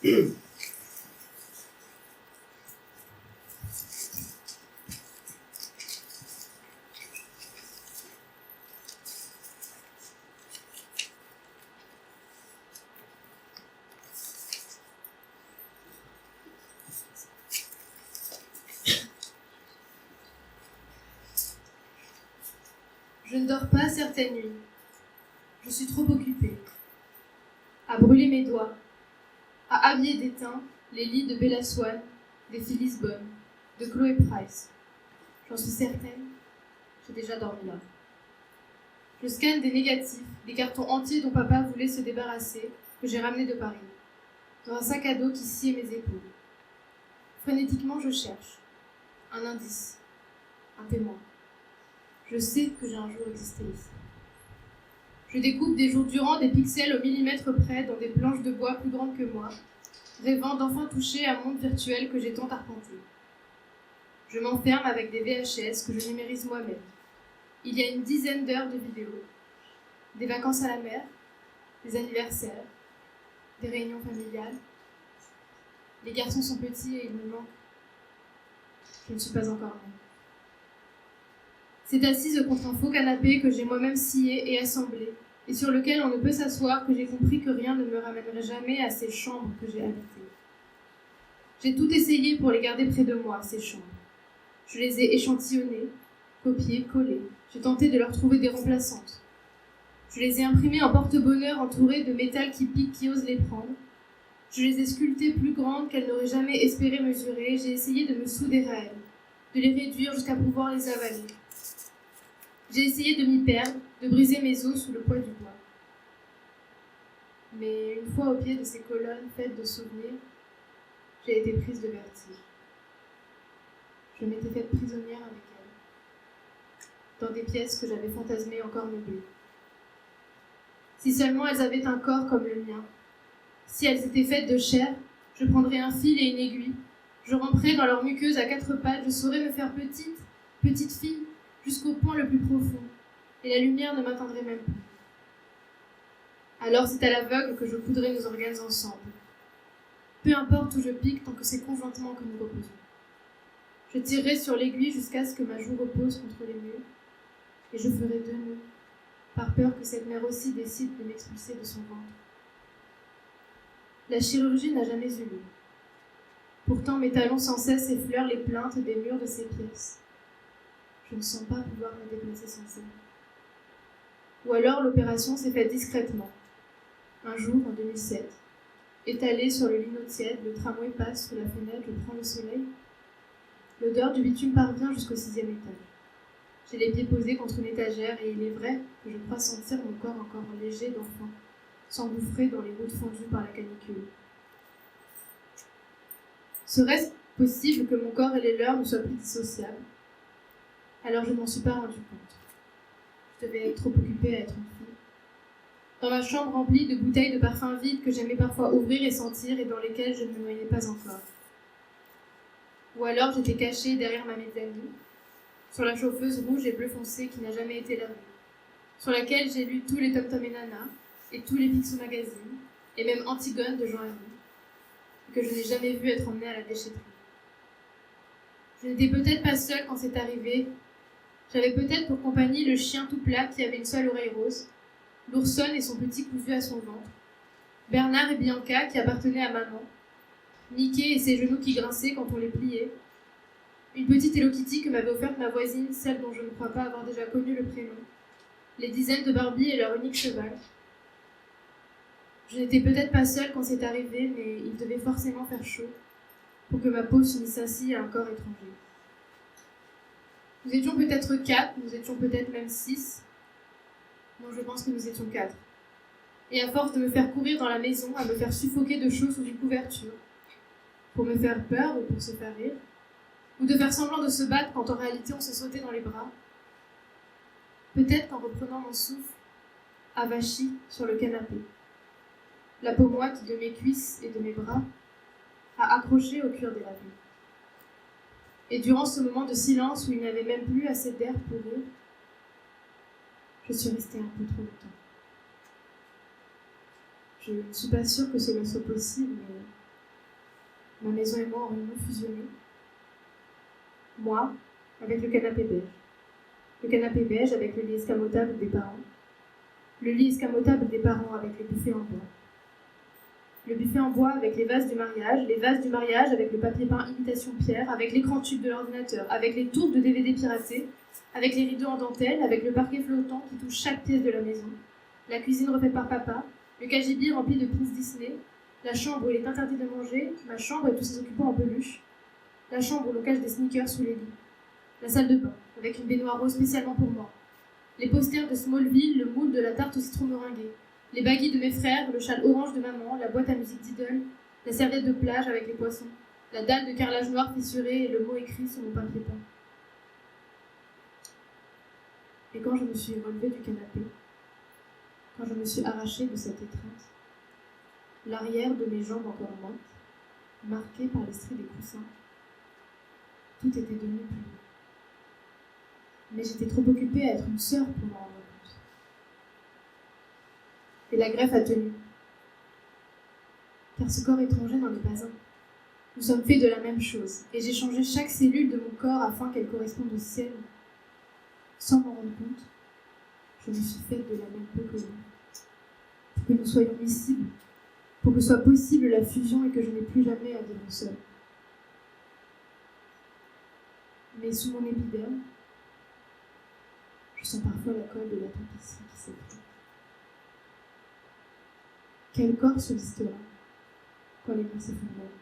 Je ne dors pas certaines nuits. Je suis trop occupée à brûler mes doigts, à habiller d'étain les lits de Bella Swan, des Phyllis Bonne, de Chloé Price. J'en suis certaine, j'ai déjà dormi là. Je scanne des négatifs, des cartons entiers dont papa voulait se débarrasser, que j'ai ramenés de Paris, dans un sac à dos qui sciait mes épaules. Frénétiquement, je cherche un indice, un témoin. Je sais que j'ai un jour existé ici. Je découpe des jours durant des pixels au millimètre près dans des planches de bois plus grandes que moi, rêvant d'enfin toucher un monde virtuel que j'ai tant arpenté. Je m'enferme avec des VHS que je numérise moi-même. Il y a une dizaine d'heures de vidéos. Des vacances à la mer, des anniversaires, des réunions familiales. Les garçons sont petits et ils me manquent. Je ne suis pas encore née. C'est assise contre un faux canapé que j'ai moi-même scié et assemblé, et sur lequel on ne peut s'asseoir que j'ai compris que rien ne me ramènerait jamais à ces chambres que j'ai habitées. J'ai tout essayé pour les garder près de moi, ces chambres. Je les ai échantillonnées, copiées, collées. J'ai tenté de leur trouver des remplaçantes. Je les ai imprimées en porte-bonheur entourées de métal qui pique, qui ose les prendre. Je les ai sculptées plus grandes qu'elles n'auraient jamais espéré mesurer. J'ai essayé de me souder à elles, de les réduire jusqu'à pouvoir les avaler. J'ai essayé de m'y perdre, de briser mes os sous le poids du bois. Mais une fois au pied de ces colonnes faites de souvenirs, j'ai été prise de vertige. Je m'étais faite prisonnière avec elles, dans des pièces que j'avais fantasmées encore meublées. Si seulement elles avaient un corps comme le mien, si elles étaient faites de chair, je prendrais un fil et une aiguille, je ramperais dans leur muqueuse à quatre pattes, je saurais me faire petite fille, jusqu'au point le plus profond, et la lumière ne m'atteindrait même plus. Alors c'est à l'aveugle que je coudrais nos organes ensemble. Peu importe où je pique, tant que c'est conjointement que nous reposons. Je tirerai sur l'aiguille jusqu'à ce que ma joue repose contre les murs, et je ferai 2 nœuds, par peur que cette mère aussi décide de m'expulser de son ventre. La chirurgie n'a jamais eu lieu. Pourtant mes talons sans cesse effleurent les plinthes des murs de ces pièces. Je ne sens pas pouvoir me déplacer sans cesse. Ou alors l'opération s'est faite discrètement. Un jour, en 2007, étalé sur le lino tiède, le tramway passe sous la fenêtre, je prends le soleil. L'odeur du bitume parvient jusqu'au 6e étage. J'ai les pieds posés contre une étagère et il est vrai que je crois sentir mon corps encore léger d'enfant, s'engouffrer dans les routes fondues par la canicule. Serait-ce possible que mon corps et les leurs ne soient plus dissociables? Alors je ne m'en suis pas rendu compte. Je devais être trop occupée à être une fille. Dans ma chambre remplie de bouteilles de parfums vides que j'aimais parfois ouvrir et sentir et dans lesquelles je ne me noyais pas encore. Ou alors j'étais cachée derrière ma mezzanine, sur la chauffeuse rouge et bleu foncé qui n'a jamais été lavée, sur laquelle j'ai lu tous les Tom Tom et Nana et tous les Picsou Magazine, et même Antigone de Jean Hervé, que je n'ai jamais vu être emmenée à la déchetterie. Je n'étais peut-être pas seule quand c'est arrivé. J'avais peut-être pour compagnie le chien tout plat qui avait une seule oreille rose, l'oursonne et son petit cousu à son ventre, Bernard et Bianca qui appartenaient à maman, Mickey et ses genoux qui grinçaient quand on les pliait, une petite Hello Kitty que m'avait offerte ma voisine, celle dont je ne crois pas avoir déjà connu le prénom, les dizaines de Barbie et leur unique cheval. Je n'étais peut-être pas seule quand c'est arrivé, mais il devait forcément faire chaud pour que ma peau s'unisse ainsi à un corps étranger. Nous étions peut-être 4, nous étions peut-être même 6. Non, je pense que nous étions 4. Et à force de me faire courir dans la maison, à me faire suffoquer de chaud sous une couverture, pour me faire peur ou pour se faire rire, ou de faire semblant de se battre quand en réalité on se sautait dans les bras, peut-être qu'en reprenant mon souffle, avachi sur le canapé, la peau moite de mes cuisses et de mes bras a accroché au cuir délavé. Et durant ce moment de silence où il n'y avait même plus assez d'air pour rire, je suis restée un peu trop longtemps. Je ne suis pas sûre que cela soit possible, mais Ma maison et moi aurions fusionné. Moi, avec le canapé beige. Le canapé beige avec le lit escamotable des parents. Le lit escamotable des parents avec le buffet en bois. Le buffet en bois avec les vases du mariage avec le papier peint imitation pierre, avec l'écran tube de l'ordinateur, avec les tours de DVD piratés, avec les rideaux en dentelle, avec le parquet flottant qui touche chaque pièce de la maison, la cuisine refaite par papa, le cagibi rempli de pins Disney, la chambre où il est interdit de manger, ma chambre et tous ses occupants en peluche, la chambre où l'on cache des sneakers sous les lits, la salle de bain avec une baignoire rose spécialement pour moi, les posters de Smallville, le moule de la tarte au citron meringuée, les baguilles de mes frères, le châle orange de maman, la boîte à musique d'Idol, la serviette de plage avec les poissons, la dalle de carrelage noir fissurée et le mot écrit sur mon papier peint. Et quand je me suis relevée du canapé, quand je me suis arrachée de cette étreinte, l'arrière de mes jambes encore moites, marquée par les stries des coussins, tout était devenu plus lourd. Mais j'étais trop occupée à être une sœur pour m'en rendre compte. Et la greffe a tenu. Car ce corps étranger n'en est pas un. Nous sommes faits de la même chose, et j'ai changé chaque cellule de mon corps afin qu'elle corresponde aux siennes. Sans m'en rendre compte, je me suis faite de la même peau que vous. Pour que nous soyons miscibles, pour que soit possible la fusion et que je n'ai plus jamais à vivre seule. Mais sous mon épiderme, je sens parfois la colle de la tapisserie qui s'écroule. Quel corps subsistera quand les mains s'effondrent?